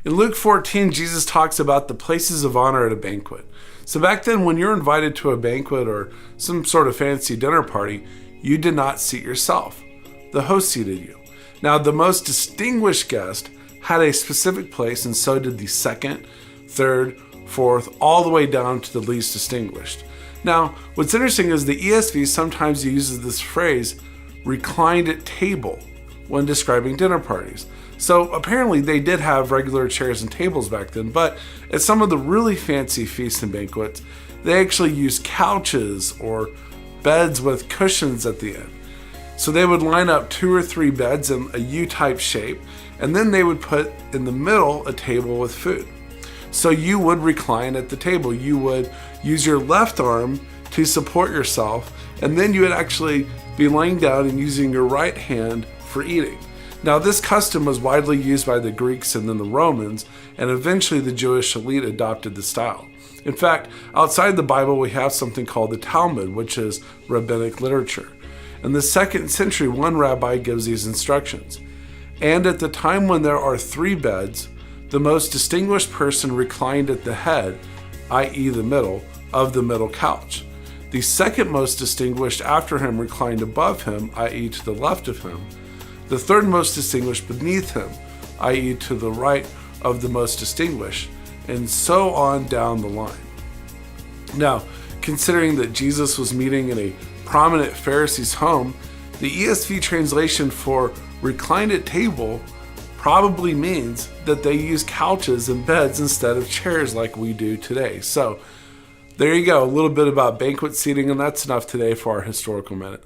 In Luke 14, Jesus talks about the places of honor at a banquet. So back then, when you're invited to a banquet or some sort of fancy dinner party, you did not seat yourself. The host seated you. Now, the most distinguished guest had a specific place, and so did the second, third, fourth, all the way down to the least distinguished. Now, what's interesting is the ESV sometimes uses this phrase, reclined at table, when describing dinner parties. So apparently they did have regular chairs and tables back then, but at some of the really fancy feasts and banquets, they actually used couches or beds with cushions at the end. So they would line up 2 or 3 beds in a U-type shape, and then they would put in the middle a table with food. So you would recline at the table. You would use your left arm to support yourself, and then you would actually be laying down and using your right hand for eating. Now, this custom was widely used by the Greeks and then the Romans, and eventually the Jewish elite adopted the style. In fact, outside the Bible, we have something called the Talmud, which is rabbinic literature. In the 2nd century, one rabbi gives these instructions. And at the time when there are 3 beds, the most distinguished person reclined at the head, i.e. the middle, of the middle couch. The second most distinguished after him reclined above him, i.e. to the left of him. The third most distinguished beneath him, i.e. to the right of the most distinguished, and so on down the line. Now, considering that Jesus was meeting in a prominent Pharisee's home, the ESV translation for reclined at table probably means that they use couches and beds instead of chairs like we do today. So there you go, a little bit about banquet seating, and that's enough today for our historical minute.